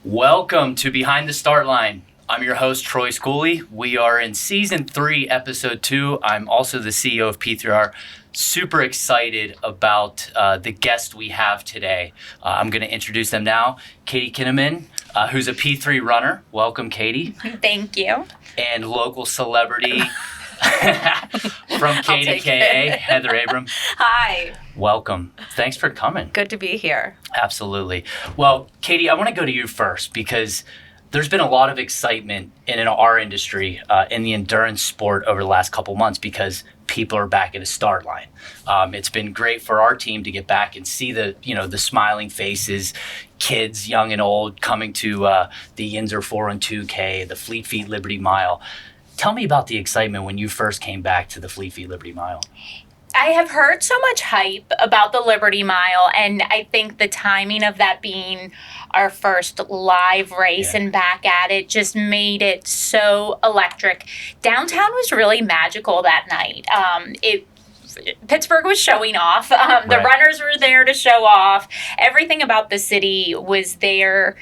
Welcome to Behind the Start Line. I'm your host, Troy Schooley. We are in Season 3, Episode 2. I'm also the CEO of P3R. Super excited about the guest we have today. I'm going to introduce them now. Katie Kinnamon, who's a P3 runner. Welcome, Katie. Thank you. And local celebrity from KDKA, Heather Abram. Hi. Welcome. Thanks for coming. Good to be here. Absolutely. Well, Katie, I want to go to you first because there's been a lot of excitement in our industry, in the endurance sport over the last couple months because people are back at a start line. It's been great for our team to get back and see the smiling faces, kids, young and old, coming to the Yinzer 412K, the Fleet Feet Liberty Mile. Tell me about the excitement when you first came back to the Fleet Feet Liberty Mile. I have heard so much hype about the Liberty Mile, and I think the timing of that being our first live race and back at it just made it so electric. Downtown was really magical that night. Pittsburgh was showing off. The runners were there to show off. Everything about the city was there,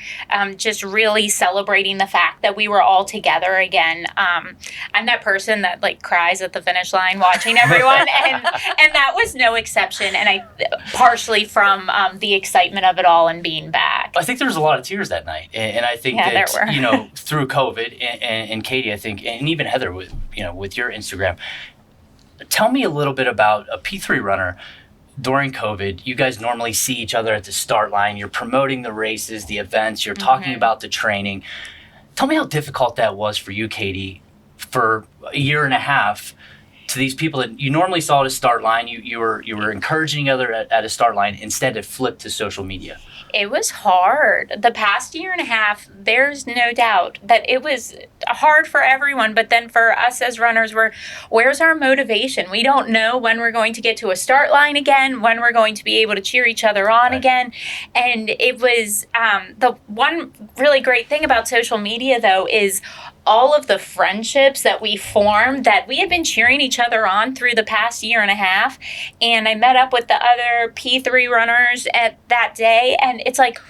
just really celebrating the fact that we were all together again. I'm that person that cries at the finish line watching everyone, and that was no exception. And I partially from the excitement of it all and being back. I think there was a lot of tears that night, and I think that through COVID and Katie, I think, and even Heather, with your Instagram. Tell me a little bit about a P3 runner during COVID. You guys normally see each other at the start line. You're promoting the races, the events. You're talking about the training. Tell me how difficult that was for you, Katie, for a year and a half to these people that you normally saw at a start line. You were encouraging each other at a start line. Instead, it flipped to social media. It was hard. The past year and a half, there's no doubt that it was hard for everyone. But then for us as runners, where's our motivation? We don't know when we're going to get to a start line again, when we're going to be able to cheer each other on again. And it was the one really great thing about social media, though, is all of the friendships that we formed that we had been cheering each other on through the past year and a half. And I met up with the other P3 runners at that day, and it's like,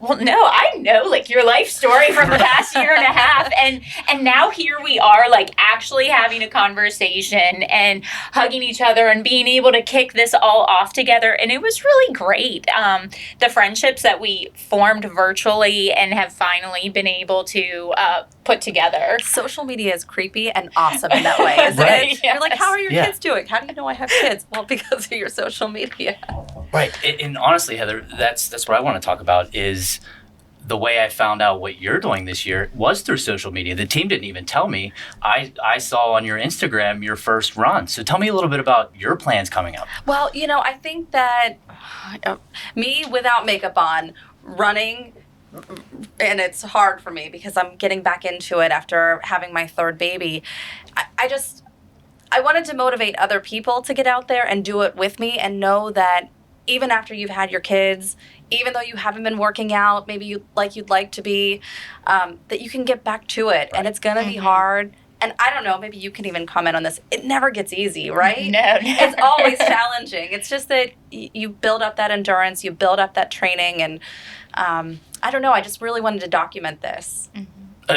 well, no, I know your life story from the past year and a half. And now here we are actually having a conversation and hugging each other and being able to kick this all off together. And it was really great. The friendships that we formed virtually and have finally been able to put together. Social media is creepy and awesome in that way, isn't it? Yes. You're like, how are your kids doing? How do you know I have kids? Well, because of your social media. Right. And honestly, Heather, that's what I want to talk about is the way I found out what you're doing this year was through social media. The team didn't even tell me. I saw on your Instagram your first run. So tell me a little bit about your plans coming up. Well, I think that me without makeup on, running, and it's hard for me because I'm getting back into it after having my third baby. I wanted to motivate other people to get out there and do it with me and know that even after you've had your kids, even though you haven't been working out, maybe you'd like to be, that you can get back to it. Right. And it's going to be hard. And I don't know, maybe you can even comment on this. It never gets easy, right? No. It's always challenging. It's just that you build up that endurance, you build up that training. And I don't know, I just really wanted to document this.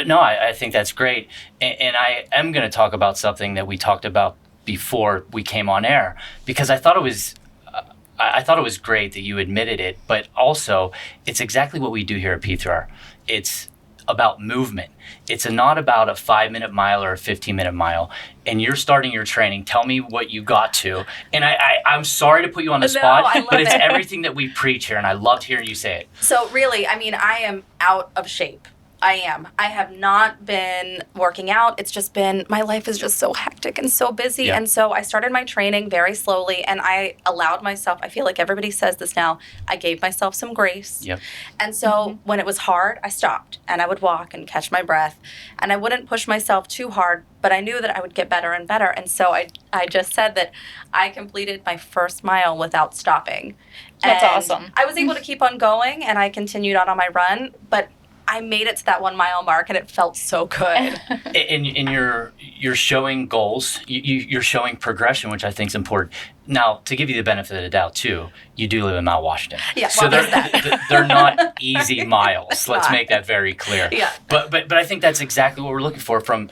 No, I think that's great. And I am going to talk about something that we talked about before we came on air, because I thought it was great that you admitted it, but also it's exactly what we do here at P3R. It's about movement. It's not about a 5-minute mile or a 15-minute mile. And you're starting your training. Tell me what you got to. And I'm sorry to put you on the spot, but it's everything that we preach here, and I loved hearing you say it. So really, I am out of shape. I am. I have not been working out. It's just been, my life is just so hectic and so busy. Yeah. And so I started my training very slowly, and I allowed myself, I feel like everybody says this now, I gave myself some grace. Yep. And so when it was hard, I stopped and I would walk and catch my breath, and I wouldn't push myself too hard, but I knew that I would get better and better. And so I just said that I completed my first mile without stopping. That's awesome. I was able to keep on going, and I continued on my run, but I made it to that 1 mile mark and it felt so good. And you're showing goals, you're showing progression, which I think is important. Now, to give you the benefit of the doubt too, you do live in Mount Washington. Yeah, so well, they're not easy miles. Let's make that very clear. Yeah. But I think that's exactly what we're looking for, from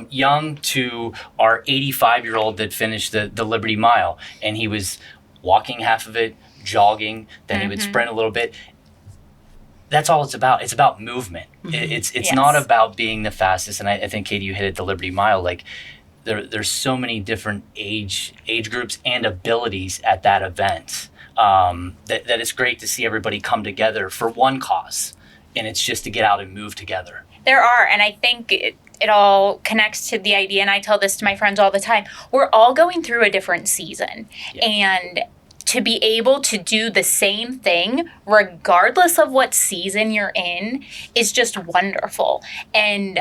young to our 85-year-old that finished the Liberty Mile, and he was walking half of it, jogging, then he would sprint a little bit. That's all it's about. It's about movement. It's not about being the fastest. And I think, Katie, you hit it, the Liberty Mile. Like, there's so many different age groups and abilities at that event, that it's great to see everybody come together for one cause, and it's just to get out and move together. There are, and I think it all connects to the idea, and I tell this to my friends all the time, we're all going through a different season. Yeah. And to be able to do the same thing, regardless of what season you're in, is just wonderful. And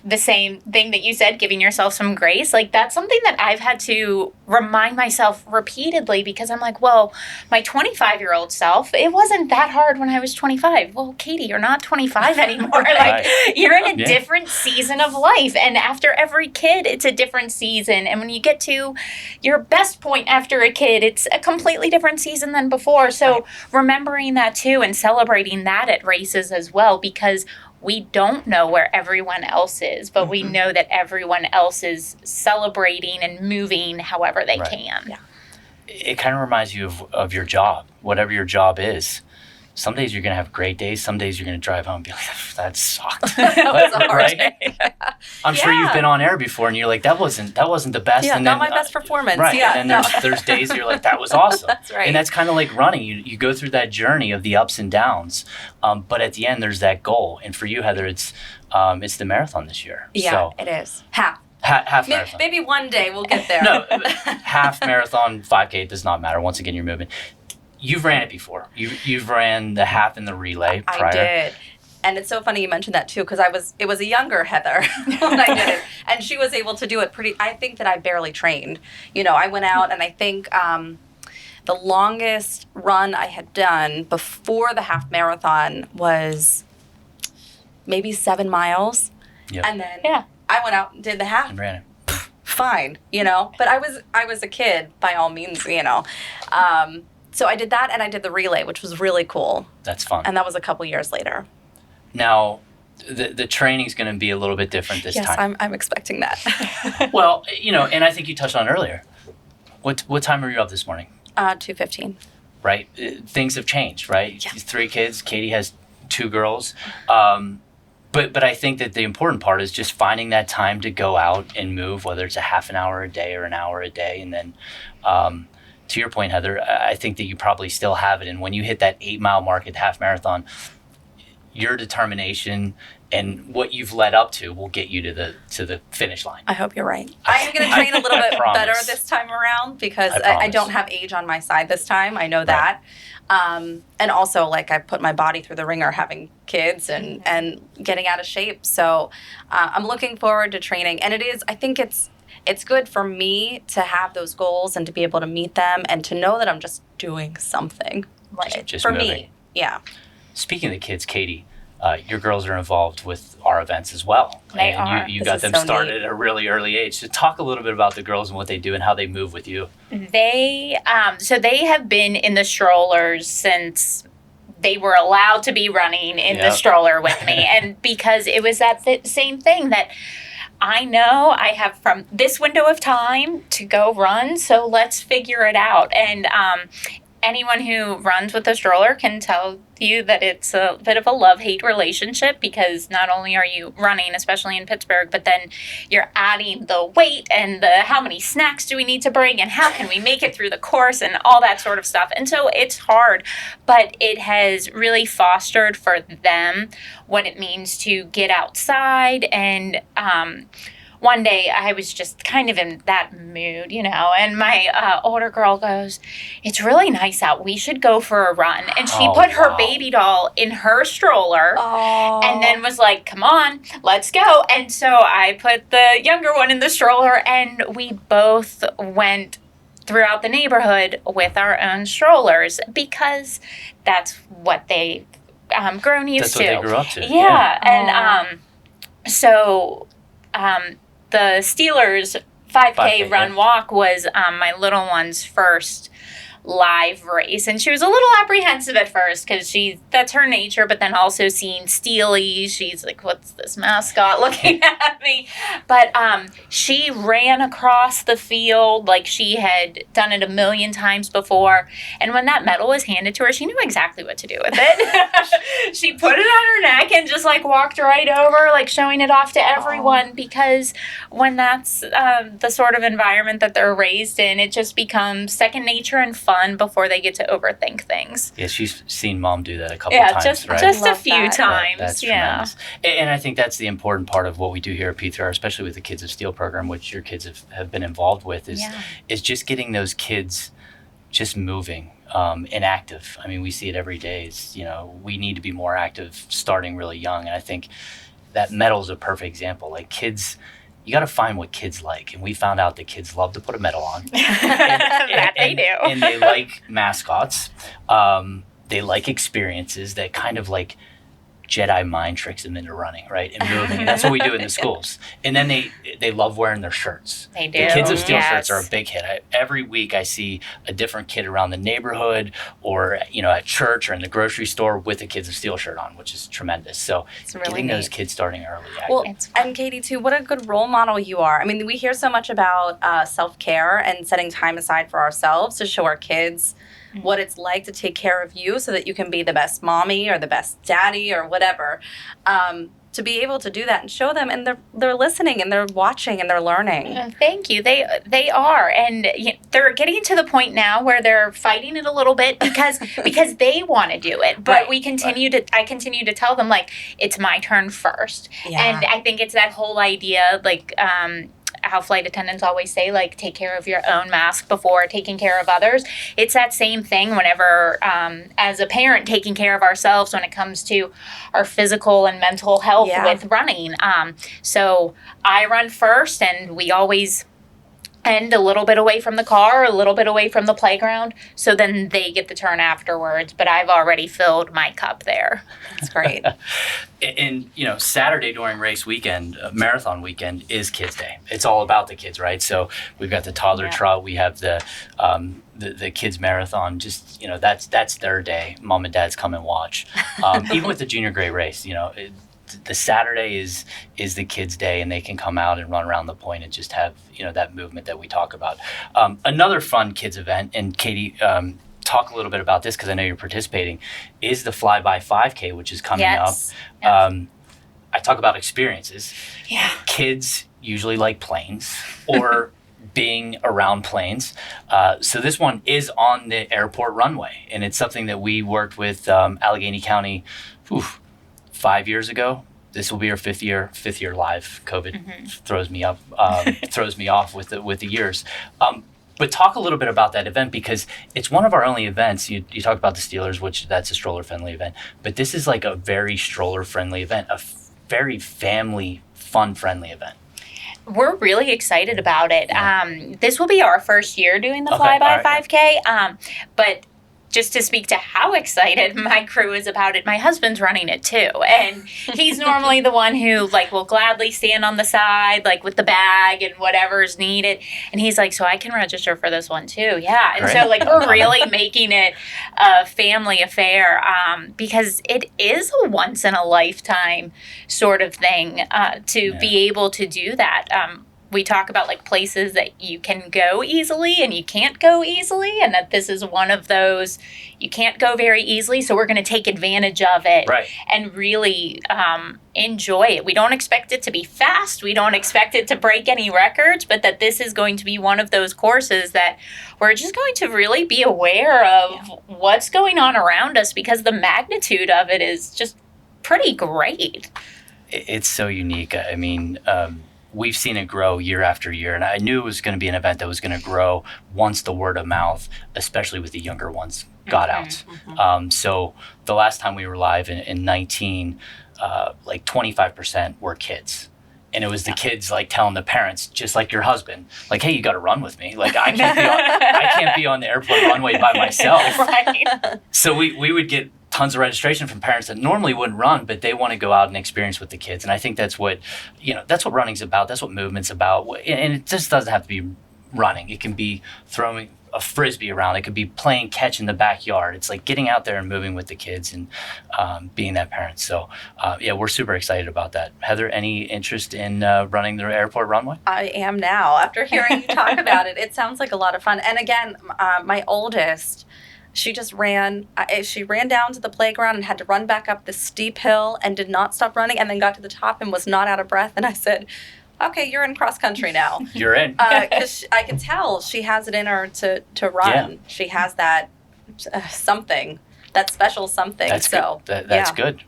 the same thing that you said, giving yourself some grace, like, that's something that I've had to remind myself repeatedly, because I'm like, well, my 25-year-old self, it wasn't that hard when I was 25. Well, Katie, you're not 25 anymore. Like, you're in a different season of life. And after every kid, it's a different season. And when you get to your best point after a kid, it's a completely different season than before. So remembering that too, and celebrating that at races as well, because we don't know where everyone else is, but we know that everyone else is celebrating and moving however they can. Yeah. It kind of reminds you of your job, whatever your job is. Some days you're going to have great days. Some days you're going to drive home and be like, that sucked. That was a hard day. I'm sure you've been on air before and you're like, that wasn't the best. Yeah, and not my best performance. Right. Yeah, and then there's days you're like, that was awesome. That's right. And that's kind of like running. You go through that journey of the ups and downs. But at the end, there's that goal. And for you, Heather, it's the marathon this year. Yeah, so, it is. Half marathon. Maybe one day we'll get there. No, half marathon, 5K, it does not matter. Once again, you're moving. You've ran it before. You've ran the half and the relay prior. I did. And it's so funny you mentioned that too, because it was a younger Heather when I did it. And she was able to do it I think that I barely trained. I went out, and I think the longest run I had done before the half marathon was maybe 7 miles. Yep. And then I went out and did the half. And ran it. Fine, but I was a kid by all means, So I did that, and I did the relay, which was really cool. That's fun. And that was a couple years later. Now, the training's going to be a little bit different this time. Yes, I'm expecting that. Well, and I think you touched on it earlier. What time were you up this morning? 2:15. Right? Things have changed, right? Yeah. 3 kids. Katie has 2 girls. But I think that the important part is just finding that time to go out and move, whether it's a half an hour a day or an hour a day. And then, to your point, Heather, I think that you probably still have it. And when you hit that 8-mile mark at the half marathon, your determination and what you've led up to will get you to the finish line. I hope you're right. I am going to train a little bit better this time around, because I don't have age on my side this time. I know that. And also, like, I put my body through the ringer having kids and getting out of shape. So I'm looking forward to training. And I think it's good for me to have those goals and to be able to meet them and to know that I'm just doing something. Just for moving. me. Yeah. Speaking of the kids, Katie, your girls are involved with our events as well. They are. You got them started at a really early age. So talk a little bit about the girls and what they do and how they move with you. They have been in the strollers since they were allowed to be running in the stroller with me. And because it was that same thing that I know I have from this window of time to go run, so let's figure it out. And anyone who runs with a stroller can tell you that it's a bit of a love-hate relationship, because not only are you running, especially in Pittsburgh, but then you're adding the weight and the how many snacks do we need to bring and how can we make it through the course and all that sort of stuff. And so it's hard, but it has really fostered for them what it means to get outside. And one day I was just kind of in that mood, and my older girl goes, "It's really nice out. We should go for a run." And she put her baby doll in her stroller and then was like, "Come on, let's go." And so I put the younger one in the stroller, and we both went throughout the neighborhood with our own strollers, because that's what they grown used to. That's what they grew up to. Yeah. And so the Steelers 5K run walk was my little one's first live race, and she was a little apprehensive at first because that's her nature, but then also seeing Steely, she's like, what's this mascot looking at me? But she ran across the field like she had done it a million times before, and when that medal was handed to her, she knew exactly what to do with it. She put it on her neck and just like walked right over, like showing it off to everyone, because when that's the sort of environment that they're raised in, it just becomes second nature and fun before they get to overthink things. Yeah, she's seen Mom do that a couple times, right? just a few times. That's tremendous. And I think that's the important part of what we do here at P3R, especially with the Kids of Steel program, which your kids have been involved with, is just getting those kids just moving and active. I mean, we see it every day. It's, we need to be more active starting really young. And I think that medal is a perfect example. Like kids, you got to find what kids like. And we found out that kids love to put a medal on. That they do. And they like mascots. They like experiences that kind of like Jedi mind tricks them into running, right? And moving. And that's what we do in the schools. And then they love wearing their shirts. They do. The Kids of Steel shirts are a big hit. Every week I see a different kid around the neighborhood or, at church or in the grocery store with a Kids of Steel shirt on, which is tremendous. So it's really getting those kids starting early. Well, and Katie, too, what a good role model you are. I mean, we hear so much about self-care and setting time aside for ourselves to show our kids what it's like to take care of you so that you can be the best mommy or the best daddy or whatever. To be able to do that and show them, and they're listening and they're watching and they're learning. Thank you. They are, and they're getting to the point now where they're fighting it a little bit because they want to do it. But I continue to tell them, like, it's my turn first. Yeah. And I think it's that whole idea, like, how flight attendants always say, like, take care of your own mask before taking care of others. It's that same thing whenever, as a parent, taking care of ourselves when it comes to our physical and mental health with running. So I run first, and we always end a little bit away from the car, a little bit away from the playground, so then they get the turn afterwards. But I've already filled my cup there. That's great. And, Saturday during race weekend, marathon weekend, is Kids Day. It's all about the kids, right? So we've got the toddler trot, we have the kids marathon. Just, that's their day. Mom and Dad's come and watch. Even with the junior grade race, the Saturday is the kids' day, and they can come out and run around the point and just have that movement that we talk about. Another fun kids event, and Katie, talk a little bit about this because I know you're participating, is the Flyby 5K, which is coming up. I talk about experiences. Yeah, kids usually like planes or being around planes. So this one is on the airport runway, and it's something that we worked with Allegheny County 5 years ago. This will be our fifth year live. COVID throws me off with the years. But talk a little bit about that event, because it's one of our only events. You talk about the Steelers, which that's a stroller-friendly event. But this is like a very stroller-friendly event, a very family, fun-friendly event. We're really excited about it. This will be our first year doing the Flyby 5K. But just to speak to how excited my crew is about it, my husband's running it too. And he's normally the one who will gladly stand on the side, with the bag and whatever's needed. And he's like, so I can register for this one too. Yeah. And so we're really making it a family affair because it is a once in a lifetime sort of thing to be able to do that. We talk about places that you can go easily and you can't go easily, and that this is one of those you can't go very easily, so we're going to take advantage of it and really enjoy it. We don't expect it to be fast. We don't expect it to break any records, but that this is going to be one of those courses that we're just going to really be aware of what's going on around us, because the magnitude of it is just pretty great. It's so unique. I mean, we've seen it grow year after year, and I knew it was going to be an event that was going to grow once the word of mouth, especially with the younger ones, got out. So the last time we were live in 19, 25% were kids. And it was the kids telling the parents, just like your husband, hey, you got to run with me. I can't be on the airport runway by myself. So we would get tons of registration from parents that normally wouldn't run, but they want to go out and experience with the kids. And I think that's what running's about. That's what movement's about. And it just doesn't have to be running. It can be throwing a frisbee around. It could be playing catch in the backyard. It's like getting out there and moving with the kids and being that parent. So, we're super excited about that. Heather, any interest in running the airport runway? I am now. After hearing you talk about it, it sounds like a lot of fun. And again, my oldest, she just ran. She ran down to the playground and had to run back up this steep hill and did not stop running, and then got to the top and was not out of breath. And I said, okay, you're in cross country now. You're in. Because I can tell she has it in her to run. Yeah. She has that something, that special something. That's so good. That's good.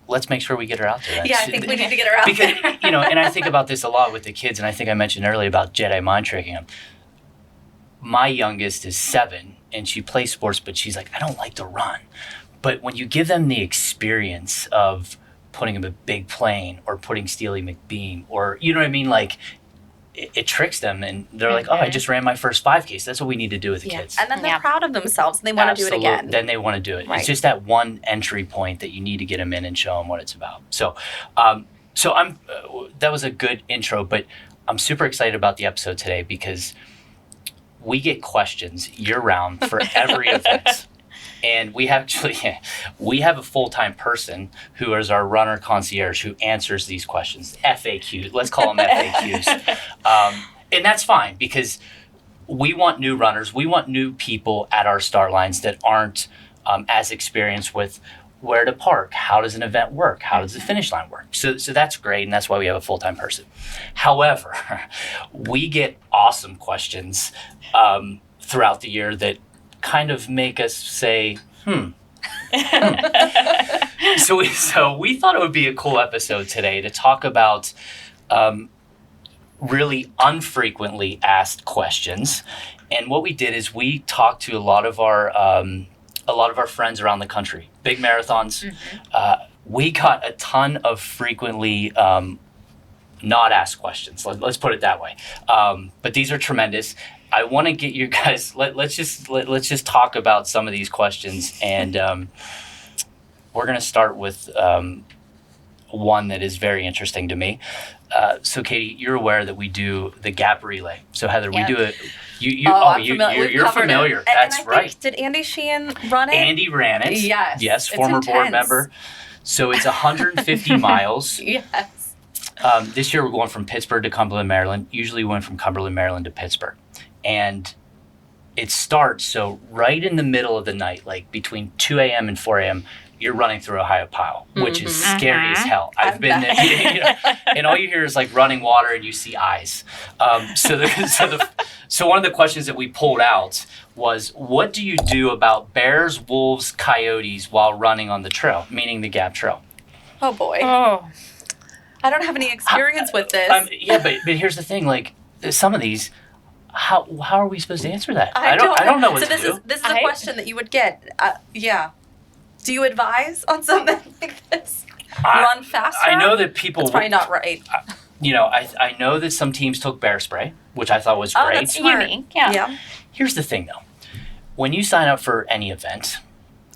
Let's make sure we get her out there. I think we need to get her out there. Because, and I think about this a lot with the kids, and I think I mentioned earlier about Jedi mind tricking them. My youngest is 7, and she plays sports, but she's like, I don't like to run. But when you give them the experience of putting him a big plane or putting Steely McBeam, or you know what I mean, like it tricks them, and they're like, oh, I just ran my first 5K. So that's what we need to do with the kids. And then they're proud of themselves and they want to do it again. Then they want to do it. Right. It's just that one entry point that you need to get them in and show them what it's about. So that was a good intro, but I'm super excited about the episode today because we get questions year round for every event. And we have a full-time person who is our runner concierge who answers these questions, FAQs. Let's call them FAQs. And that's fine because we want new runners. We want new people at our start lines that aren't as experienced with where to park. How does an event work? How does the finish line work? So that's great, and that's why we have a full-time person. However, we get awesome questions throughout the year that kind of make us say, So we thought it would be a cool episode today to talk about really unfrequently asked questions. And what we did is we talked to a lot of our friends around the country, big marathons. Mm-hmm. We got a ton of frequently not asked questions. Let's put it that way. But these are tremendous. I want to get you guys. Let's just talk about some of these questions, and we're going to start with one that is very interesting to me. So, Katie, you're aware that we do the Gap Relay. So, Heather, we do it. You're familiar. That's and I right. Think, did Andy Sheehan run it? Andy ran it. Yes, former board member. So it's 150 miles. Yes. This year we're going from Pittsburgh to Cumberland, Maryland. Usually we went from Cumberland, Maryland to Pittsburgh. And it starts, so right in the middle of the night, like between 2 a.m. and 4 a.m., you're running through Ohio Pile, which is scary as hell. I've been there, and all you hear is like running water and you see eyes. So one of the questions that we pulled out was, what do you do about bears, wolves, coyotes while running on the trail, meaning the Gap Trail? Oh, boy. Oh. I don't have any experience with this. But here's the thing, like some of these, how are we supposed to answer that? I don't know what to do. This is a question that you would get. Do you advise on something like this? Run faster? I know that people... That's probably not right. I know that some teams took bear spray, which I thought was great. Oh, that's unique. Yeah. Here's the thing, though. When you sign up for any event,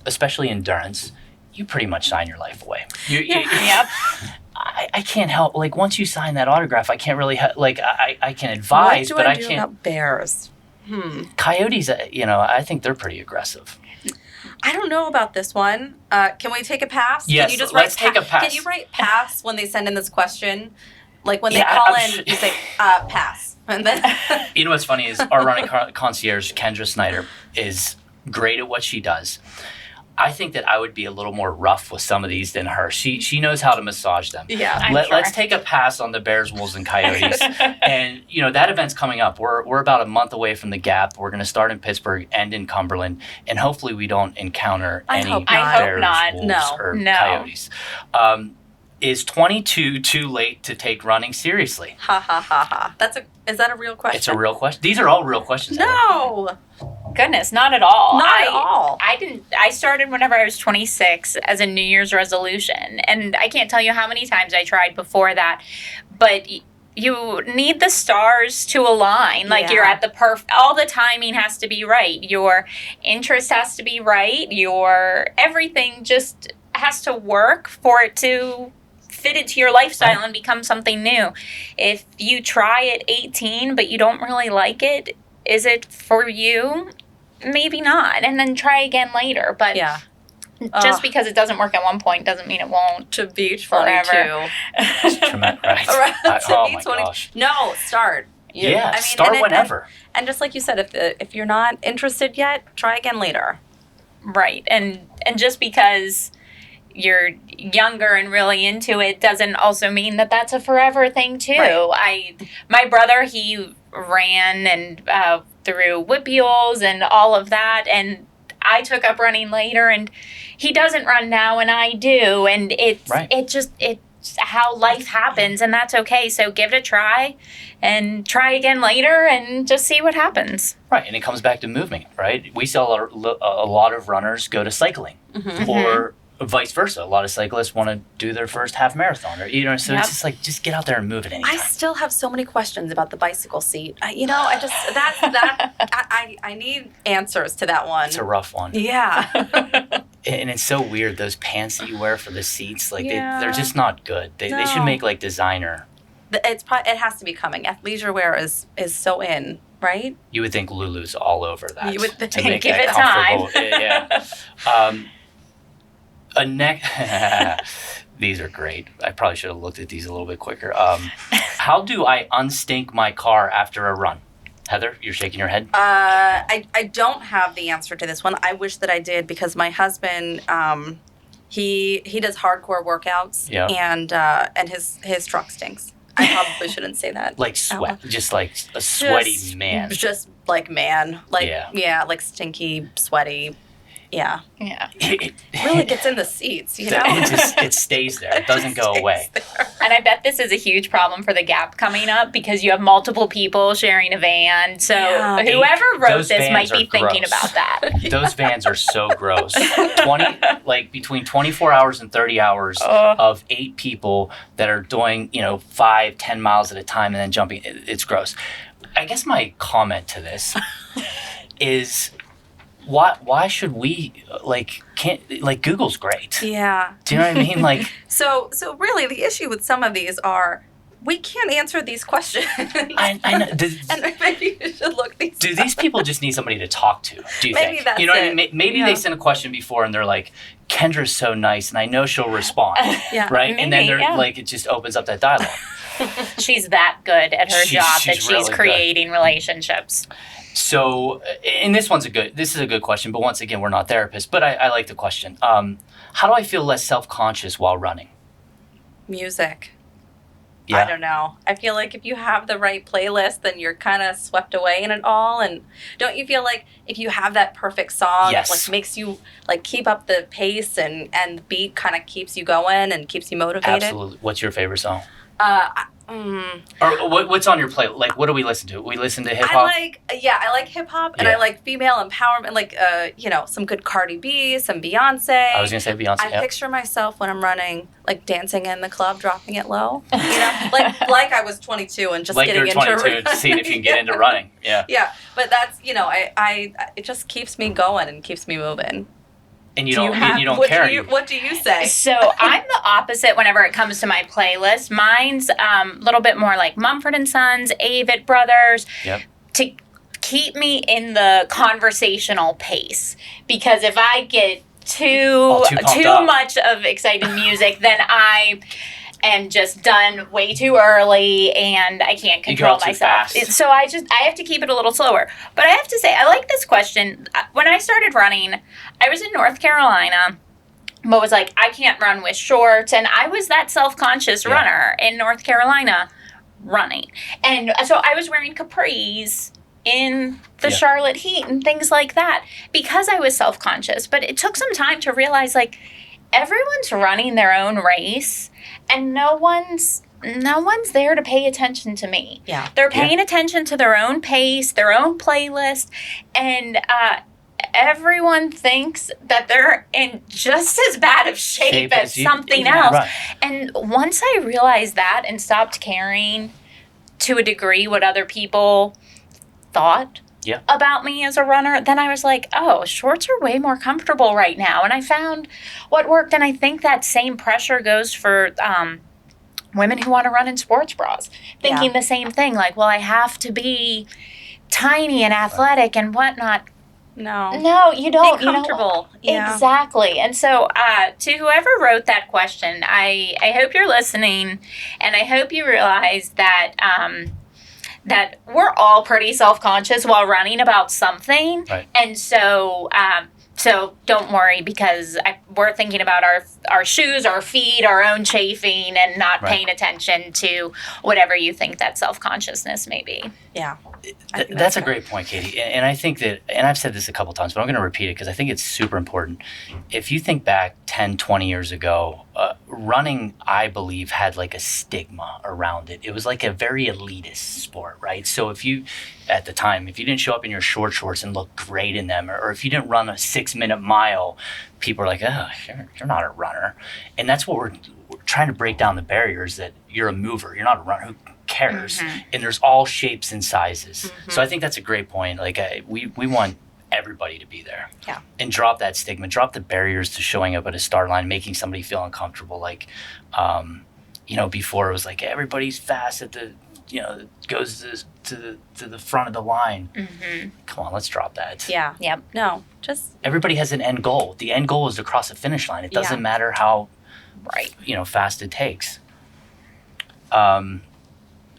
especially endurance, you pretty much sign your life away. Yep. I can't help. Like, once you sign that autograph, I can't really... I can advise, but I can't... What do I do about bears? Coyotes, I think they're pretty aggressive. I don't know about this one. Can we take a pass? Yes, Can you just let's take a pass. Can you write pass when they send in this question? Like when they call in, you say pass. And then You know what's funny is our running concierge, Kendra Snyder, is great at what she does. I think that I would be a little more rough with some of these than her. She knows how to massage them. Yeah, Let's take a pass on the bears, wolves, and coyotes. And that event's coming up. We're about a month away from the Gap. We're going to start in Pittsburgh, end in Cumberland, and hopefully we don't encounter any bears, wolves, or coyotes. Is 22 too late to take running seriously? Ha ha ha ha. Is that a real question? It's a real question. These are all real questions. No. Goodness, not at all. Not at all. I started whenever I was 26 as a New Year's resolution. And I can't tell you how many times I tried before that. But, you need the stars to align. Like you're at the all the timing has to be right. Your interest has to be right. Your everything just has to work for it to fit into your lifestyle and become something new. If you try at 18 but you don't really like it, is it for you? Maybe not. And then try again later. But just because it doesn't work at one point doesn't mean it won't. To be 22. Right. Oh my gosh. No, start. Start whenever. And just like you said, if you're not interested yet, try again later. Right. And just because you're younger and really into it doesn't also mean that that's a forever thing too. Right. My brother, he ran and through Whippeals and all of that, and I took up running later, and he doesn't run now and I do, and it's how life happens, and that's okay. So give it a try and try again later and just see what happens. Right. And it comes back to movement, right? We see a lot of runners go to cycling or vice versa. A lot of cyclists want to do their first half marathon, or so it's just like, just get out there and move it anytime. I still have so many questions about the bicycle seat. I need answers to that one. It's a rough one. Yeah. And it's so weird, those pants that you wear for the seats, like they're just not good. They should make like designer. It has to be coming. Athleisure wear is so in, right? You would think Lulu's all over that. You would think. To make Give it time. Yeah. These are great. I probably should have looked at these a little bit quicker. How do I unstink my car after a run? Heather, you're shaking your head? I don't have the answer to this one. I wish that I did, because my husband, he does hardcore workouts, and his truck stinks. I probably shouldn't say that. Like sweat, just like a sweaty man. Just like man, like like stinky, sweaty. Yeah. It really gets in the seats, you know? It stays there. It doesn't go away. And I bet this is a huge problem for the Gap coming up, because you have multiple people sharing a van. So whoever wrote this might be thinking about that. Those vans are so gross. Between 24 hours and 30 hours of 8 people that are doing, 5-10 miles at a time and then jumping. It's gross. I guess my comment to this is, why should we Google's great? Yeah. Do you know what I mean? Like, so really the issue with some of these are we can't answer these questions. I know. And maybe you should look these Do these people just need somebody to talk to? Do you think? Maybe that's what I mean? Maybe they sent a question before and they're like, Kendra's so nice and I know she'll respond. Right? Maybe, and then they're like, it just opens up that dialogue. She's that good at her job that she's really creating relationships. So, and this is a good question, but once again, we're not therapists, but I like the question. How do I feel less self-conscious while running? Music. Yeah. I don't know. I feel like if you have the right playlist, then you're kind of swept away in it all. And don't you feel like if you have that perfect song, it like makes you like keep up the pace and the beat kind of keeps you going and keeps you motivated? Absolutely. What's your favorite song? Or what's on your play? Like, what do we listen to? We listen to hip hop. I like hip hop, and I like female empowerment. Like, some good Cardi B, some Beyonce. I was gonna say Beyonce. I picture myself when I'm running, like dancing in the club, dropping it low. Like I was 22 and just getting into running. Like you're 22, seeing if you can get into running. Yeah. Yeah, but that's it just keeps me going and keeps me moving. And you don't care. What do you say? So I'm the opposite whenever it comes to my playlist. Mine's a little bit more like Mumford & Sons, Avett Brothers, to keep me in the conversational pace. Because if I get too much of exciting music, then I am just done way too early and I can't control myself. So I have to keep it a little slower. But I have to say, I like this question. When I started running, I was in North Carolina, but was like, I can't run with shorts. And I was that self-conscious runner in North Carolina running. And so I was wearing capris in the Charlotte heat and things like that because I was self-conscious. But it took some time to realize, like, everyone's running their own race and no one's there to pay attention to me. Yeah. They're paying attention to their own pace, their own playlist, and everyone thinks that they're in just as bad of shape as something else. Right. And once I realized that and stopped caring to a degree what other people thought about me as a runner, then I was like, oh, shorts are way more comfortable right now. And I found what worked. And I think that same pressure goes for women who want to run in sports bras, thinking the same thing. Like, well, I have to be tiny and athletic and whatnot. No, you don't. Be comfortable. Exactly. And so to whoever wrote that question, I hope you're listening, and I hope you realize that that we're all pretty self-conscious while running about something. Right. And so so don't worry, because we're thinking about our shoes, our feet, our own chafing, and not paying attention to whatever you think that self-consciousness may be. Yeah. That's a great point, Katie. And I think that, and I've said this a couple times, but I'm going to repeat it because I think it's super important. If you think back 10, 20 years ago, running, I believe, had like a stigma around it. It was like a very elitist sport, right? So if you, at the time, if you didn't show up in your short shorts and look great in them, or if you didn't run a 6-minute mile, people are like, oh, you're not a runner. And that's what we're trying to break down the barriers, that you're a mover, you're not a runner. Who cares? And there's all shapes and sizes. So I think that's a great point. Like we want everybody to be there. Yeah. And drop that stigma, drop the barriers to showing up at a start line, making somebody feel uncomfortable. Like, before it was like everybody's fast at the, goes to the front of the line. Come on, let's drop that. Yeah. Yep. No, just. Everybody has an end goal. The end goal is to cross the finish line. It doesn't matter how, fast it takes.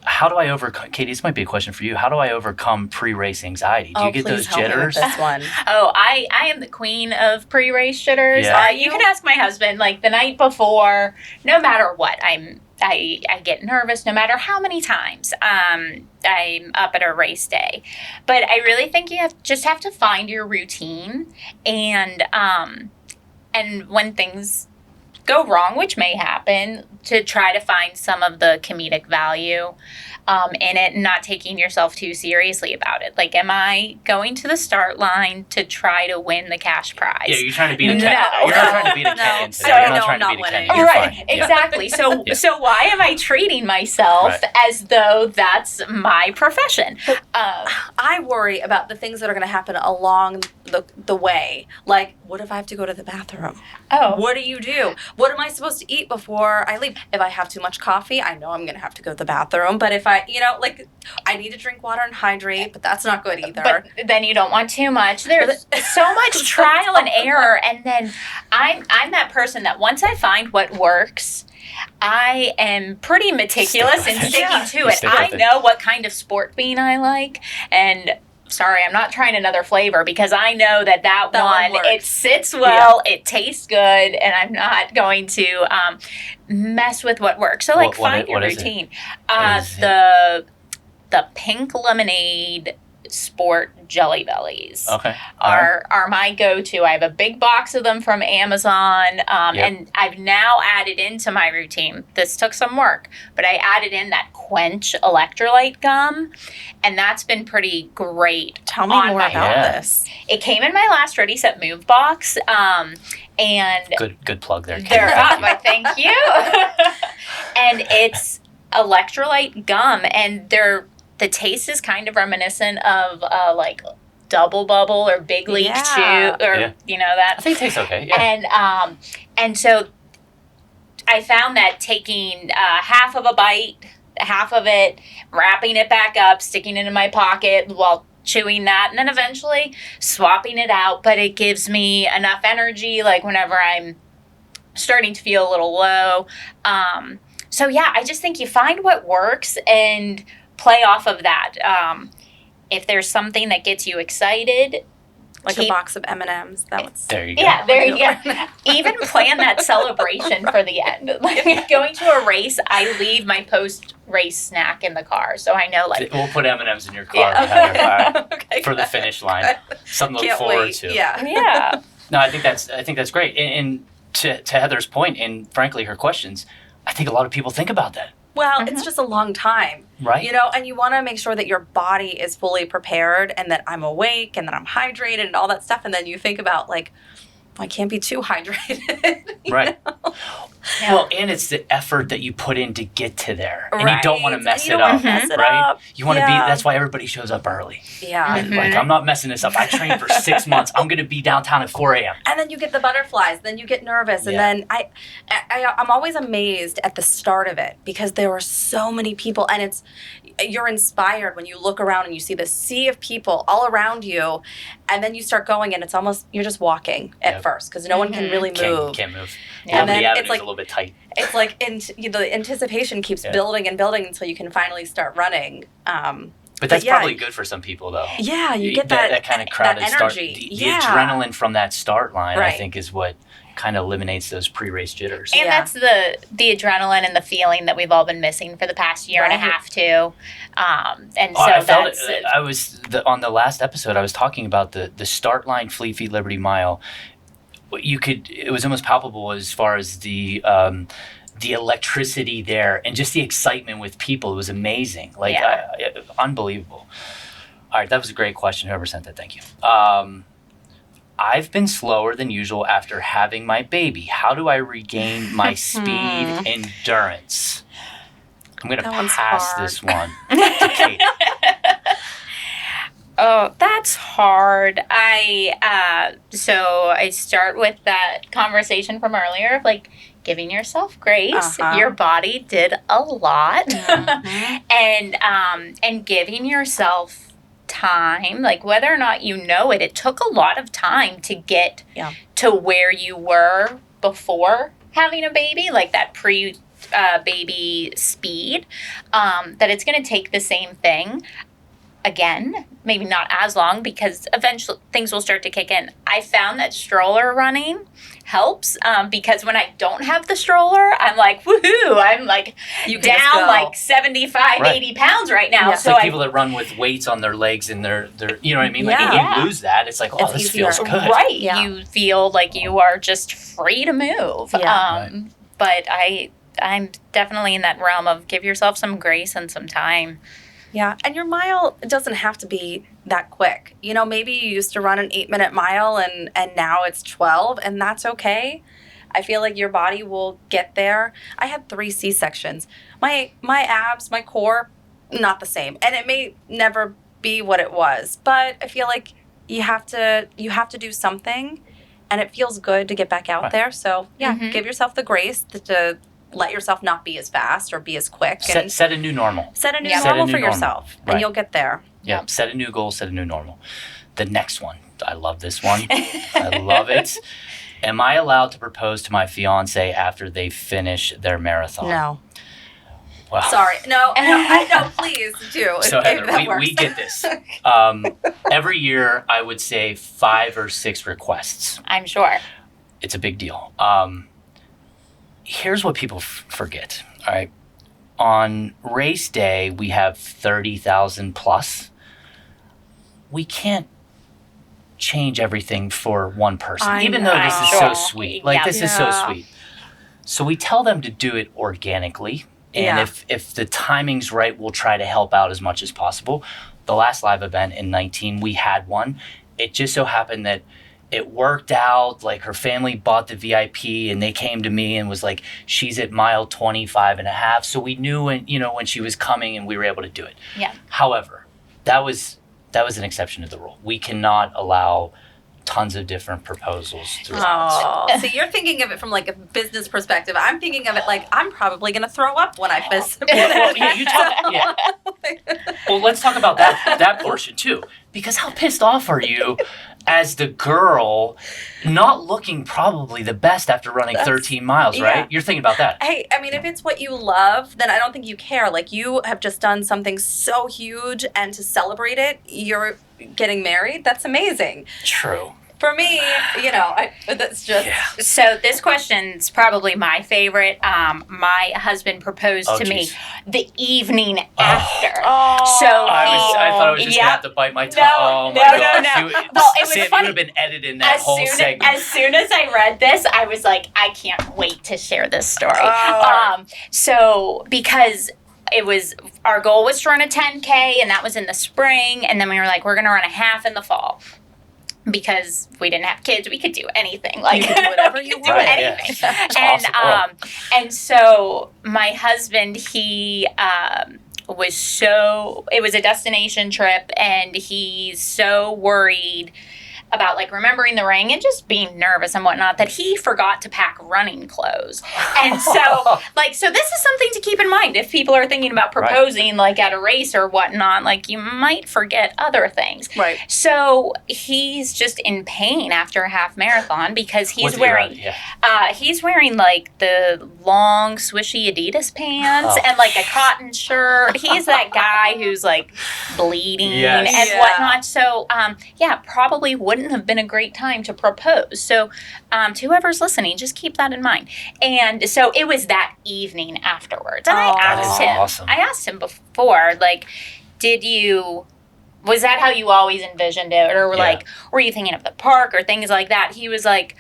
How do I overcome, Katie, this might be a question for you. How do I overcome pre-race anxiety? Do you get those jitters? This one. Oh, I am the queen of pre-race jitters. Yeah. You can ask my husband, like the night before, no matter what, I get nervous no matter how many times I'm up at a race day. But I really think you just have to find your routine, and when things go wrong, which may happen, to try to find some of the comedic value in it, and not taking yourself too seriously about it. Like, am I going to the start line to try to win the cash prize? Yeah, you're trying to beat a Kenyan. No. You're not trying to beat a Kenyan today. You're not trying to beat a Kenyan. You're Right, fine. exactly. So why am I treating myself as though that's my profession? I worry about the things that are going to happen along the way. Like, what if I have to go to the bathroom? Oh. What do you do? What am I supposed to eat before I leave? If I have too much coffee, I know I'm going to have to go to the bathroom. But if I, I need to drink water and hydrate, but that's not good either. But then you don't want too much. There's so much trial and error. And then I'm that person that once I find what works, I am pretty meticulous in sticking to it. I know what kind of sport bean I like, and sorry, I'm not trying another flavor, because I know that one it sits well, it tastes good, and I'm not going to mess with what works. So find your routine. The pink lemonade sport Jelly Bellies are my go-to. I have a big box of them from Amazon, and I've now added into my routine. This took some work, but I added in that Quench electrolyte gum, and that's been pretty great. Tell me more about this. It came in my last Ready Set Move box, and good plug there. Thank you. And it's electrolyte gum, and the taste is kind of reminiscent of like Double Bubble or Big League Chew, or that. I think it tastes okay. Yeah. And so I found that taking half of a bite, half of it, wrapping it back up, sticking it in my pocket while chewing that, and then eventually swapping it out. But it gives me enough energy, like whenever I'm starting to feel a little low. So yeah, I just think you find what works and play off of that. If there's something that gets you excited, like a box of M&Ms. There you go. Yeah, there you go. Even plan that celebration for the end. Like going to a race, I leave my post-race snack in the car, so I know we'll put M&Ms in your car for the finish line. Something to look forward to. Yeah. No, I think that's great. And to Heather's point, and frankly her questions, I think a lot of people think about that. Well, it's just a long time, right? And you want to make sure that your body is fully prepared, and that I'm awake, and that I'm hydrated, and all that stuff. And then you think about, like, I can't be too hydrated. Right. Yeah. Well, and it's the effort that you put in to get to there. And Right. you don't want to mess You it don't wanna up, mess it right? up. You want to be, Yeah. that's why everybody shows up early. Yeah. Like, I'm not messing this up. I trained for 6 months. I'm going to be downtown at 4 a.m. And then you get the butterflies. Then you get nervous. And then I'm always amazed at the start of it because there were so many people. And you're inspired when you look around and you see the sea of people all around you. And then you start going and it's almost, you're just walking at first because no one can really move. Can't move. And then the avenue's it's like, a little bit tight. It's like the anticipation keeps building and building until you can finally start running. But that's probably good for some people, though. Yeah, you get that kind of crowded that start. energy. The adrenaline from that start line, I Right. think, is what kind of eliminates those pre-race jitters. And that's the adrenaline and the feeling that we've all been missing for the past year and a half too. And so I felt that's it. I was on the last episode. I was talking about the start line Flea Feet Liberty Mile. It was almost palpable as far as the electricity there and just the excitement with people. It was amazing, unbelievable. All right, that was a great question. Whoever sent that, thank you. I've been slower than usual after having my baby. How do I regain my speed endurance? I'm going to pass this one to Katie. Oh, that's hard. So I start with that conversation from earlier of like giving yourself grace. Your body did a lot, and giving yourself time, like whether or not you know it, it took a lot of time to get to where you were before having a baby, like that baby speed, that it's going to take the same thing again, maybe not as long because eventually things will start to kick in. I found that stroller running helps because when I don't have the stroller, I'm like, woohoo, I'm like down like 75, 80 pounds right now. It's like people that run with weights on their legs and their you know what I mean? Like you lose that. It's like, oh, this feels good. Right. Yeah. You feel like you are just free to move. Yeah. But I'm definitely in that realm of give yourself some grace and some time. Yeah, and your mile doesn't have to be that quick. You know, maybe you used to run an 8-minute mile and now it's 12, and that's okay. I feel like your body will get there. I had 3 C-sections. My abs, my core, not the same. And it may never be what it was, but I feel like you have to do something, and it feels good to get back out there. So, give yourself the grace to let yourself not be as fast or be as quick. Set a new normal. Set a new normal for yourself, and you'll get there. Yeah, set a new goal, set a new normal. The next one. I love this one. I love it. Am I allowed to propose to my fiance after they finish their marathon? No. Well, sorry. No, please do. So Heather, we get this. Every year, I would say 5 or 6 requests. I'm sure. It's a big deal. Here's what people forget, all right? On race day, we have 30,000 plus. We can't change everything for one person, even though this is so sweet. Like, this is so sweet. So we tell them to do it organically. And if the timing's right, we'll try to help out as much as possible. The last live event in 19, we had one. It just so happened that it worked out. Like, her family bought the VIP and they came to me and was like, she's at mile 25 and a half. So we knew when she was coming and we were able to do it. Yeah. However, that was an exception to the rule. We cannot allow tons of different proposals throughout. Oh, so you're thinking of it from like a business perspective. I'm thinking of it like I'm probably going to throw up when I finish. Well, let's talk about that portion too. Because how pissed off are you as the girl not looking probably the best after running 13 miles, right? You're thinking about that. Hey, I mean, if it's what you love, then I don't think you care. Like, you have just done something so huge, and to celebrate it, you're getting married. That's amazing. True. For me, that's just... So this question's probably my favorite. My husband proposed to me the evening after. So I thought I was just going to have to bite my tongue. No. Well, it was funny. You would have been editing that whole segment. As soon as I read this, I was like, I can't wait to share this story. So because our goal was to run a 10K, and that was in the spring, and then we were like, we're going to run a half in the fall. because we didn't have kids, we could do anything. Like, you could do whatever you want. Anything. Yeah. And awesome. and so my husband, he was so, it was a destination trip, and he's so worried about like remembering the ring and just being nervous and whatnot that he forgot to pack running clothes. And so so this is something to keep in mind if people are thinking about proposing like at a race or whatnot, like you might forget other things. Right. So he's just in pain after a half marathon because he's wearing he's wearing like the long swishy Adidas pants and like a cotton shirt. He's that guy who's like bleeding and whatnot. So probably wouldn't have been a great time to propose. So to whoever's listening, just keep that in mind. And so it was that evening afterwards. And I asked him before, like, was that how you always envisioned it? Or like, were you thinking of the park or things like that? He was like,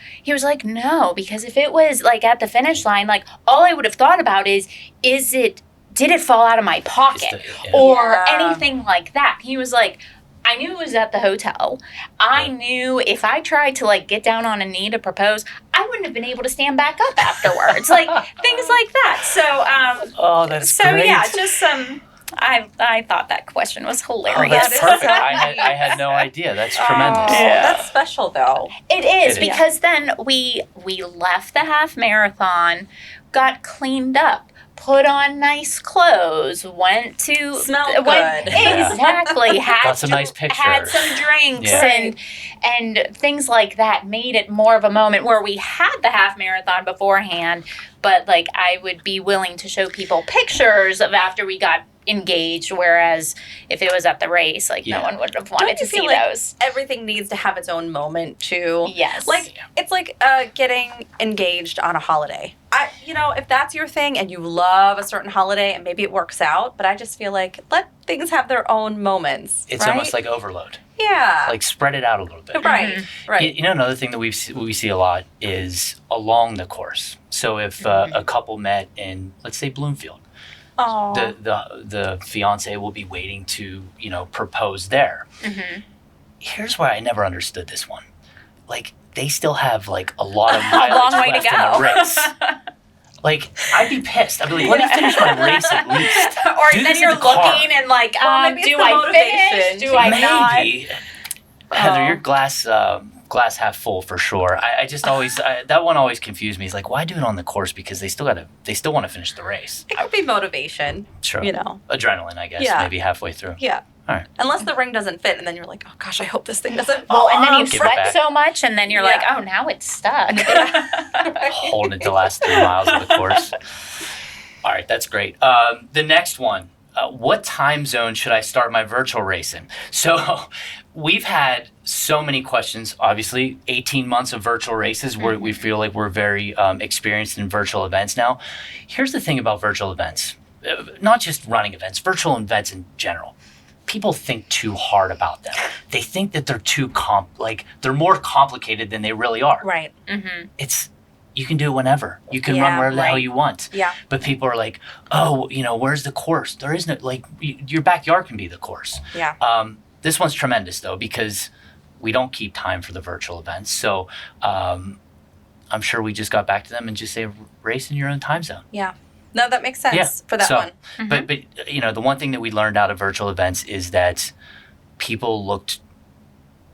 no, because if it was like at the finish line, like all I would have thought about did it fall out of my pocket or anything like that? He was like, I knew it was at the hotel. I knew if I tried to like get down on a knee to propose, I wouldn't have been able to stand back up afterwards. Like things like that. So that's so great. yeah, just I thought that question was hilarious. Oh, that's perfect. I had no idea. That's tremendous. That's special though. It is because then we left the half marathon, got cleaned up, put on nice clothes, went to smelled good. Exactly. Got some nice pictures. Had some drinks and things like that. Made it more of a moment where we had the half marathon beforehand, but like I would be willing to show people pictures of after we got engaged, whereas if it was at the race, like no one would have wanted to see those. Everything needs to have its own moment too. Yes. It's like getting engaged on a holiday. If that's your thing and you love a certain holiday and maybe it works out, but I just feel like let things have their own moments. It's almost like overload. Yeah. Like spread it out a little bit. Right. Mm-hmm. Right. Another thing that we see a lot is along the course. So if a couple met in, let's say, Bloomfield, the fiance will be waiting to, propose there. Mm-hmm. Here's why I never understood this one. Like, they still have, like, a lot of mileage long way left to go. in the race. Like, I'd be pissed. I'd be like, let me finish my race at least. Or then you're looking and like, do I finish? Do I not? Maybe. Heather, your glass half full for sure. I just always that one always confused me. It's like, why do it on the course? Because they still want to finish the race. It could be motivation. Sure. Adrenaline, I guess, maybe halfway through. Yeah. All right. Unless the ring doesn't fit, and then you're like, oh gosh, I hope this thing doesn't fall. Well, and then you sweat so much, and then you're like, oh, now it's stuck. Holding it the last 3 miles of the course. All right, that's great. The next one. What time zone should I start my virtual race in? So we've had so many questions. Obviously, 18 months of virtual races where we feel like we're very experienced in virtual events now. Here's the thing about virtual events, not just running events, virtual events in general. People think too hard about them. They think that they're they're more complicated than they really are. Right. Mm-hmm. You can do it whenever. You can run wherever the hell you want. Yeah. But people are like, oh, where's the course? There is no, your backyard can be the course. Yeah. This one's tremendous, though, because we don't keep time for the virtual events. So I'm sure we just got back to them and just say, race in your own time zone. Yeah. No, that makes sense for that one. Mm-hmm. But the one thing that we learned out of virtual events is that people looked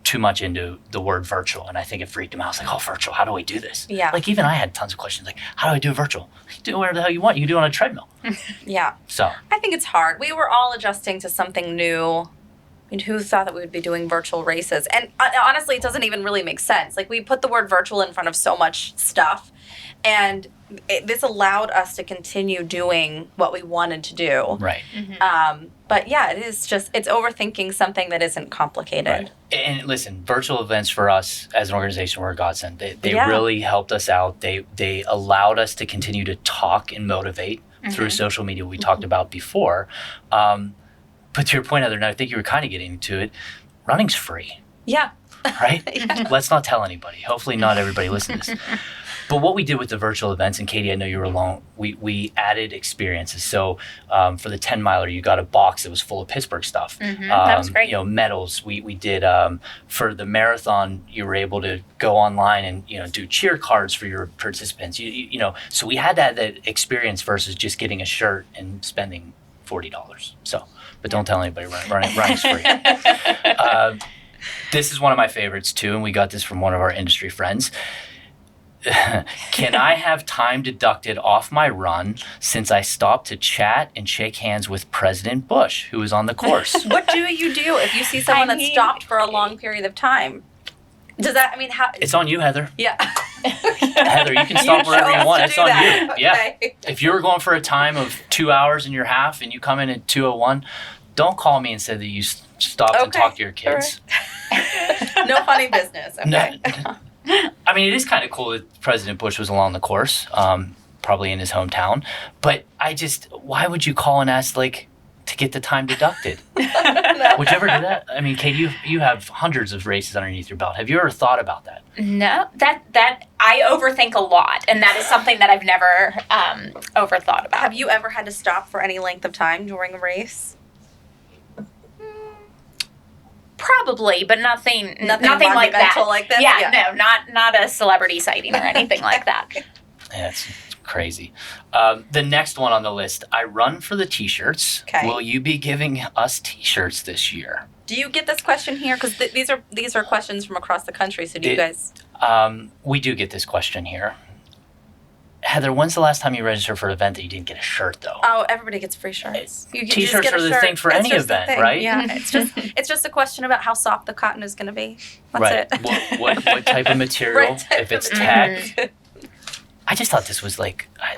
too much into the word virtual, and I think it freaked them out. I was like, oh, virtual, how do we do this? Yeah. Like, even I had tons of questions, like, how do I do virtual? You do whatever the hell you want. You can do it on a treadmill. Yeah. So I think it's hard. We were all adjusting to something new. I mean, who thought that we would be doing virtual races? And honestly, it doesn't even really make sense. Like, we put the word virtual in front of so much stuff, and this allowed us to continue doing what we wanted to do. Right. Mm-hmm. But yeah, it's overthinking something that isn't complicated. Right. And listen, virtual events for us as an organization were a godsend. They really helped us out. They allowed us to continue to talk and motivate through social media we talked about before. But to your point, Heather, and I think you were kind of getting to it, running's free. Yeah. Right? Yeah. Let's not tell anybody. Hopefully not everybody listens to this. But what we did with the virtual events, and Katie, I know you were along, we added experiences. So for the 10 miler, you got a box that was full of Pittsburgh stuff. That was great. Medals. We did for the marathon. You were able to go online and do cheer cards for your participants. So we had that experience versus just getting a shirt and spending $40. So, but don't tell anybody running's free. This is one of my favorites too, and we got this from one of our industry friends. Can I have time deducted off my run since I stopped to chat and shake hands with President Bush, who was on the course? What do you do if you see someone that stopped for a long period of time? Does that, how? It's on you, Heather. Yeah. Heather, you can stop wherever you want. It's on you. Yeah. Okay. If you were going for a time of 2 hours and your half and you come in at 2:01, don't call me and say that you stopped and talked to your kids. Right. No funny business. Okay. No. I mean, it is kind of cool that President Bush was along the course, probably in his hometown. But why would you call and ask, to get the time deducted? No. Would you ever do that? I mean, Katie, you have hundreds of races underneath your belt. Have you ever thought about that? No, that I overthink a lot, and that is something that I've never overthought about. Have you ever had to stop for any length of time during a race? Probably, but nothing like that. Like this? Yeah, no, not a celebrity sighting or anything like that. Yeah, it's crazy. The next one on the list, I run for the T-shirts. Okay. Will you be giving us T-shirts this year? Do you get this question here? Because these are questions from across the country. So do you guys? We do get this question here. Heather, when's the last time you registered for an event that you didn't get a shirt, though? Oh, everybody gets free shirts. T-shirts are the thing for any event, right? Yeah, it's just a question about how soft the cotton is going to be. That's right. it. What type of material? If it's tech. I just thought this was I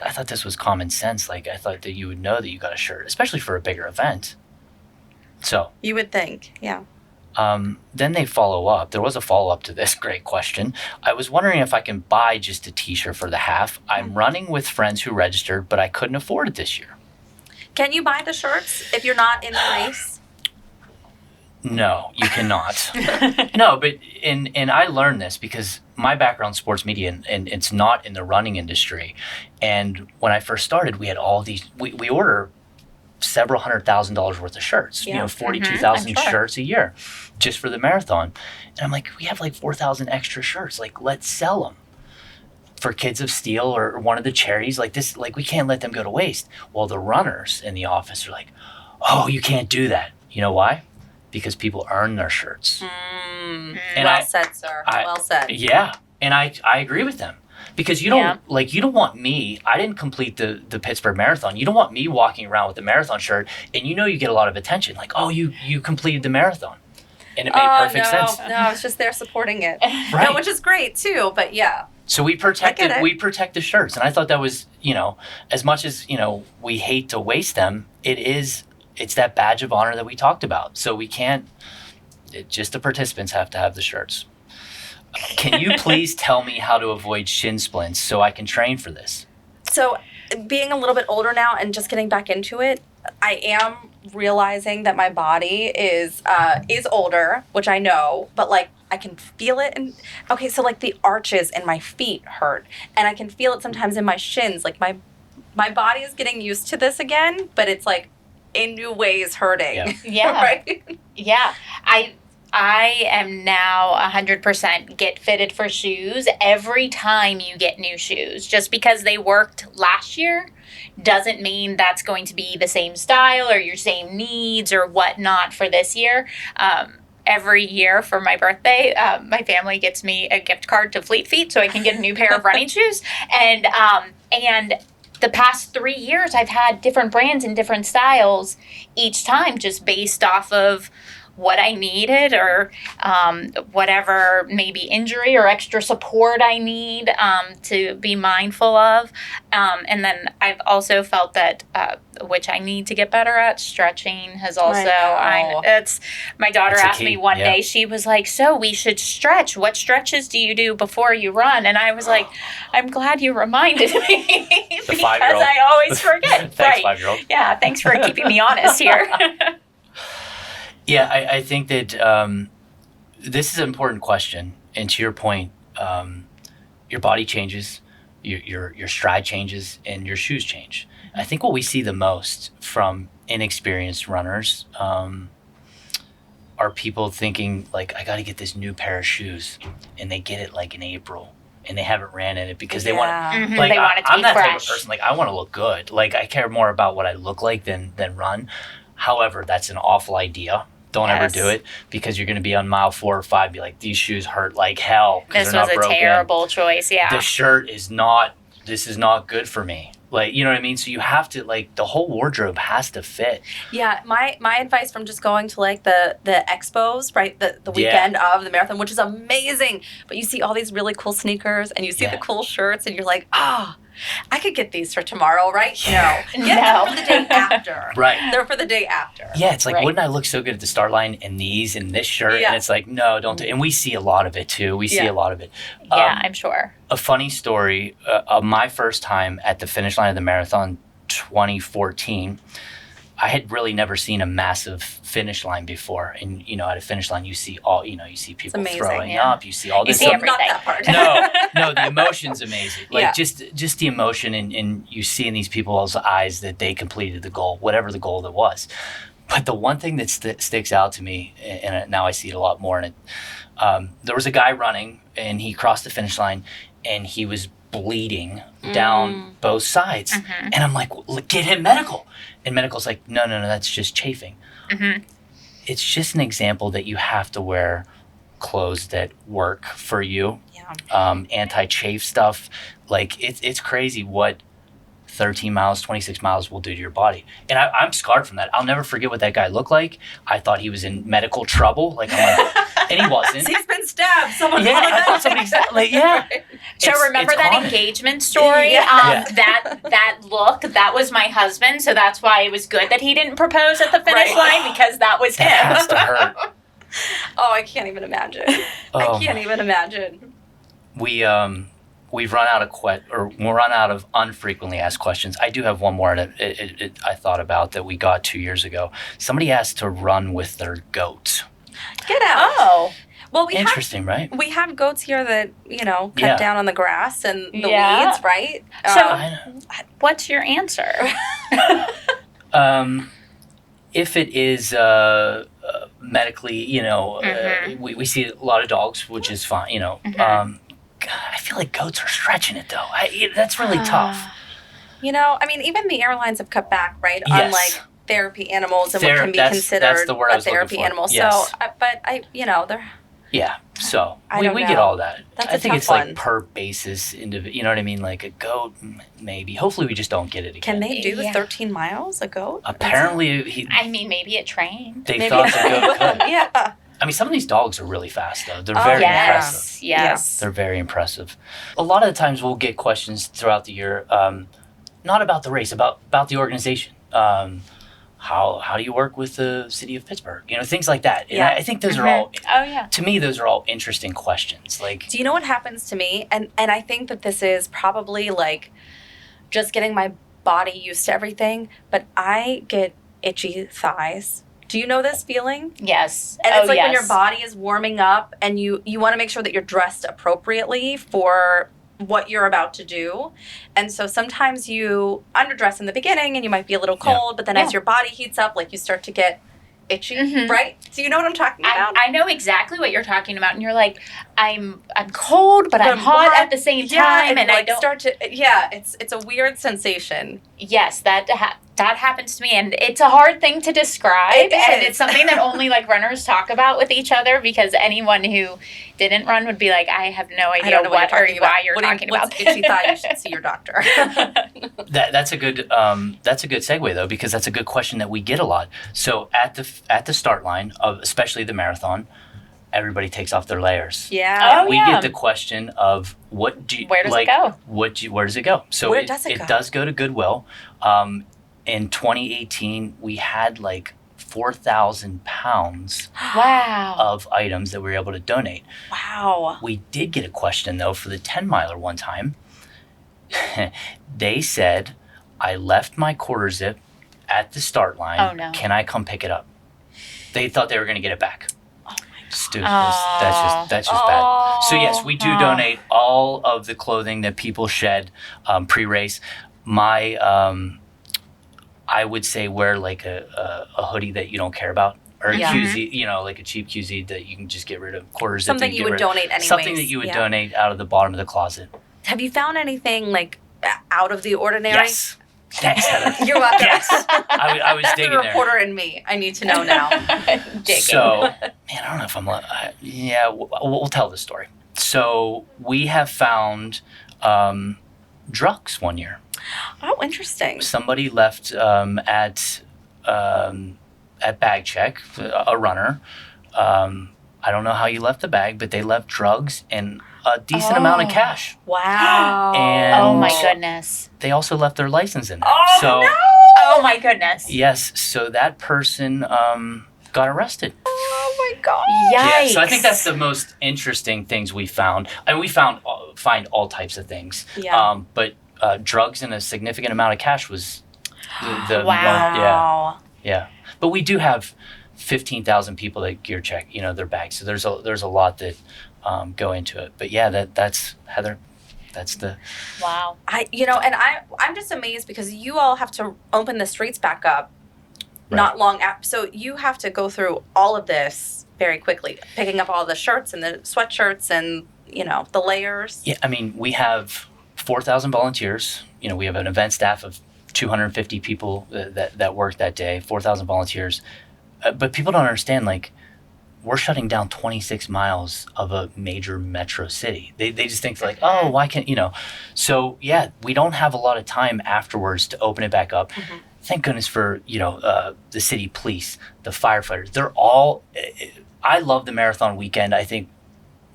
thought this was common sense. I thought that you would know that you got a shirt, especially for a bigger event. So. You would think, yeah. Then they follow up. There was a follow-up to this great question. I was wondering if I can buy just a T-shirt for the half. I'm running with friends who registered, but I couldn't afford it this year. Can you buy the shirts if you're not in the race? No, you cannot. No, but and I learned this because my background's sports media and it's not in the running industry. And when I first started, we had all these, we order several $100,000 worth of shirts, 42,000 shirts a year just for the marathon. And I'm like, we have 4,000 extra shirts. Let's sell them for Kids of Steel or one of the charities this. We can't let them go to waste. Well, the runners in the office are like, oh, you can't do that. You know why? Because people earn their shirts. Well said, sir. Well said. Yeah. And I agree with them. Because you don't you don't want me. I didn't complete the Pittsburgh Marathon. You don't want me walking around with a marathon shirt, and you get a lot of attention. You completed the marathon, and it made perfect sense. No, I was just there supporting it, right? No, which is great too. But yeah. So we protect the shirts, and I thought that was as much as we hate to waste them. It's that badge of honor that we talked about. So we can't. Just the participants have to have the shirts. Can you please tell me how to avoid shin splints so I can train for this? So being a little bit older now and just getting back into it, I am realizing that my body is older, which I know, but I can feel it. And okay, so the arches in my feet hurt, and I can feel it sometimes in my shins. My body is getting used to this again, but it's in new ways hurting. Yeah. Right? Yeah. I am now 100% get fitted for shoes every time you get new shoes. Just because they worked last year doesn't mean that's going to be the same style or your same needs or whatnot for this year. Every year for my birthday, my family gets me a gift card to Fleet Feet so I can get a new pair of running shoes. And the past 3 years, I've had different brands and different styles each time just based off of what I needed or whatever maybe injury or extra support I need to be mindful of. And then I've also felt that, which I need to get better at, stretching has also, my daughter asked me one day, she was like, so we should stretch. What stretches do you do before you run? And I was like, I'm glad you reminded me because I always forget. Thanks, 5-year-old. Yeah, thanks for keeping me honest here. Yeah, I think that this is an important question. And to your point, your body changes. your stride changes and your shoes change. I think what we see the most from inexperienced runners are people thinking like, I got to get this new pair of shoes, and they get it like in April, and they haven't ran in it because they want like they want it to I'm be that fresh. type of person. Like I want to look good. Like I care more about what I look like than run. However, that's an awful idea. Don't ever do it, because you're going to be on mile 4 or 5, be like, these shoes hurt like hell. This they're was not a broken. terrible choice. Yeah. The shirt is not. This is not good for me. Like, you know what I mean? So you have to, like, the whole wardrobe has to fit. Yeah, my advice from just going to like the expos, right? The weekend of the marathon, which is amazing. But you see all these really cool sneakers and you see the cool shirts and you're like, I could get these for tomorrow, right? No. Get them for the day after. Right. They're for the day after. Yeah, it's like, wouldn't I look so good at the start line in these and this shirt? Yeah. And it's like, no, don't do it. And we see a lot of it too. We see a lot of it. Yeah, I'm sure. A funny story of my first time at the finish line of the marathon 2014, I had really never seen a massive finish line before. And, you know, at a finish line, you see all, you know, you see people throwing up, you see all this. You see everything. Not that part. No, the emotion's amazing. Like just the emotion and you see in these people's eyes that they completed the goal, whatever the goal that was. But the one thing that sticks out to me, and now I see it a lot more, and there was a guy running and he crossed the finish line and he was bleeding down both sides. And I'm like, well, get him medical. And medical's like, no, that's just chafing. It's just an example that you have to wear clothes that work for you. Anti-chafe stuff. Like, it's crazy what 13 miles, 26 miles will do to your body. And I'm scarred from that. I'll never forget what that guy looked like. I thought he was in medical trouble. Like, I'm like, and he wasn't. He's been stabbed. Someone I thought somebody like, So remember that common. engagement story? That look, that was my husband. So that's why it was good that he didn't propose at the finish line, because that was him. That has to hurt. Oh, I can't even imagine. I can't even imagine. We've run out of we'll run out of unfrequently asked questions. I do have one more that I thought about that we got 2 years ago. Somebody asked to run with their goat. Get out. Oh. Well, Interesting, right? We have goats here that, you know, cut down on the grass and the weeds, right? So what's your answer? If it is medically, you know, we see a lot of dogs, which is fine, you know. I feel like goats are stretching it, though. That's really tough. You know, I mean, even the airlines have cut back, right, on like therapy animals and what can be considered a therapy animal. Yes. So, but you know, they're. Yeah, so we get all that. I think it's like per basis, you know what I mean? Like a goat, maybe. Hopefully we just don't get it again. Can they do 13 miles, a goat? Apparently, I mean, maybe it trained. They thought the goat could. Yeah. I mean, some of these dogs are really fast, though. They're very impressive. Yes. They're very impressive. A lot of the times we'll get questions throughout the year, not about the race, about the organization. How do you work with the city of Pittsburgh? You know, things like that. And I think those are all, to me, those are all interesting questions. Like, do you know what happens to me? And I think that this is probably like just getting my body used to everything, but I get itchy thighs. Do you know this feeling? Yes. And it's like when your body is warming up and you want to make sure that you're dressed appropriately for what you're about to do. And so sometimes you underdress in the beginning and you might be a little cold, but then as your body heats up, like you start to get itchy, right? So you know what I'm talking about? I know exactly what you're talking about. And you're like, I'm cold, but I'm hot at the same time. And like I don't start to, it's a weird sensation. Yes, that happens to me, and it's a hard thing to describe. And it's something that only like runners talk about with each other, because anyone who didn't run would be like, I have no idea what or why you're talking about this. Itchy thigh, you should see your doctor. That's a good segue, though, because that's a good question that we get a lot. So at the start line of especially the marathon, everybody takes off their layers. Yeah. Oh, we get the question of where does it go? Where does it go? So where does it go? It does go to Goodwill. In 2018, we had like 4,000 pounds of items that we were able to donate. Wow. We did get a question, though, for the 10-miler one time. They said, I left my quarter zip at the start line. Oh, no. Can I come pick it up? They thought they were going to get it back. Oh, my God. That's just bad. So yes, we do donate all of the clothing that people shed pre-race. I would say wear like a hoodie that you don't care about, or a QZ, like a cheap QZ that you can just get rid of, quarters. Something you would donate anyways. Something that you would donate out of the bottom of the closet. Have you found anything like out of the ordinary? Yes. Thanks, Heather. You're welcome. Yes. I was digging there. The reporter in me. I need to know now. So, man, I don't know if I'm... we'll tell the story. So we have found drugs one year. Oh, interesting. Somebody left at bag check, a runner. I don't know how you left the bag, but they left drugs and a decent amount of cash. Wow. And oh my goodness. They also left their license in there. No! Oh my goodness. Yes. So that person got arrested. Oh my God. Yikes. Yeah, so I think that's the most interesting things we found. I mean, we find all types of things. Yeah. But drugs and a significant amount of cash was the wow. Yeah. But we do have 15,000 people that gear check, their bags. So there's a lot that go into it. But yeah, that's Heather. That's the wow. I'm just amazed because you all have to open the streets back up not long after. So you have to go through all of this very quickly, picking up all the shirts and the sweatshirts and the layers. Yeah, I mean, we have 4,000 volunteers. We have an event staff of 250 people that work that day. 4,000 volunteers. But people don't understand, like, we're shutting down 26 miles of a major metro city. They just think like, oh, why can't, So, yeah, we don't have a lot of time afterwards to open it back up. Mm-hmm. Thank goodness for, the city police, the firefighters. They're all, I love the marathon weekend, I think,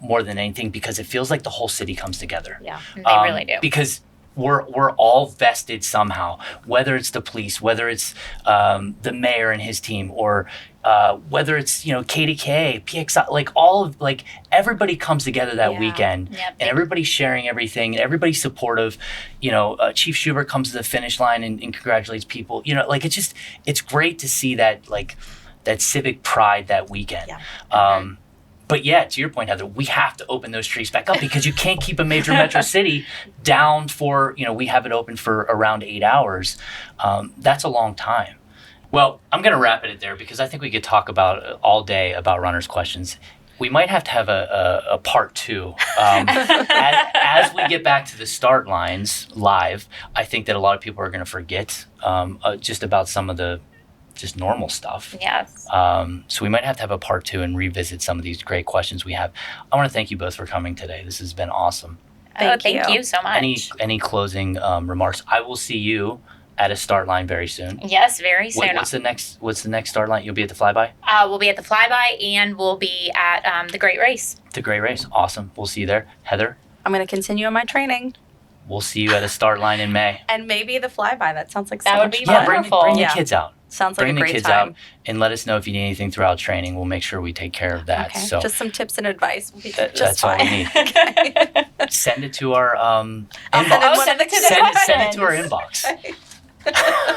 more than anything, because it feels like the whole city comes together. Yeah, they really do. Because we're all vested somehow, whether it's the police, whether it's the mayor and his team, or whether it's KDKA, PXI, everybody comes together that weekend, and everybody's sharing everything, and everybody's supportive. Chief Schubert comes to the finish line and congratulates people. It's great to see that that civic pride that weekend. Yeah. But yeah, to your point, Heather, we have to open those streets back up because you can't keep a major metro city down for, we have it open for around 8 hours. That's a long time. Well, I'm going to wrap it there because I think we could talk about all day about runners' questions. We might have to have a part 2. As we get back to the start lines live, I think that a lot of people are going to forget just about some of the just normal stuff. Yes. So we might have to have a part 2 and revisit some of these great questions we have. I want to thank you both for coming today. This has been awesome. Thank you so much. Any closing remarks? I will see you at a start line very soon. Yes, very soon. What's the next start line? You'll be at the flyby? We'll be at the flyby and we'll be at the Great Race. The Great Race. Awesome. We'll see you there. Heather? I'm going to continue on my training. We'll see you at a start line in May. And maybe the flyby. That sounds like that so would be fun. wonderful. Bring the kids out. Sounds like Bring a great the kids time. out and let us know if you need anything throughout training. We'll make sure we take care of that. Okay. So just some tips and advice. Will be that's fine. all we need. Okay. Send it to our inbox. Send it to our inbox.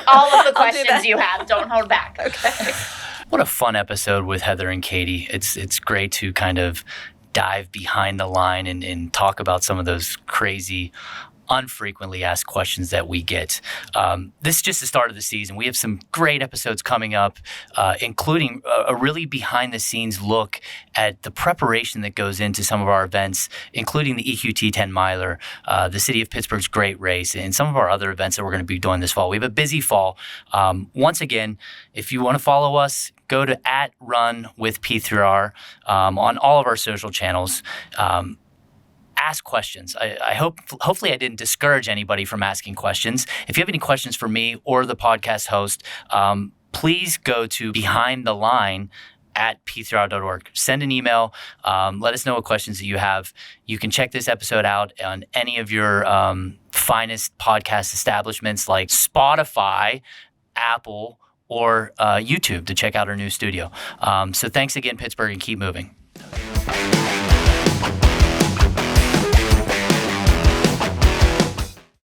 All of the questions you have. Don't hold back. Okay. What a fun episode with Heather and Katie. It's great to kind of dive behind the line and talk about some of those crazy, unfrequently asked questions that we get. This is just the start of the season. We have some great episodes coming up, including a really behind-the-scenes look at the preparation that goes into some of our events, including the EQT 10 miler, the City of Pittsburgh's Great Race, and some of our other events that we're going to be doing this fall. We have a busy fall. Once again, if you want to follow us, go to @RunWithP3R on all of our social channels. Ask questions. Hopefully I didn't discourage anybody from asking questions. If you have any questions for me or the podcast host, please go to behindtheline@p3r.org. Send an email. Let us know what questions that you have. You can check this episode out on any of your finest podcast establishments like Spotify, Apple, or YouTube to check out our new studio. So thanks again, Pittsburgh, and keep moving.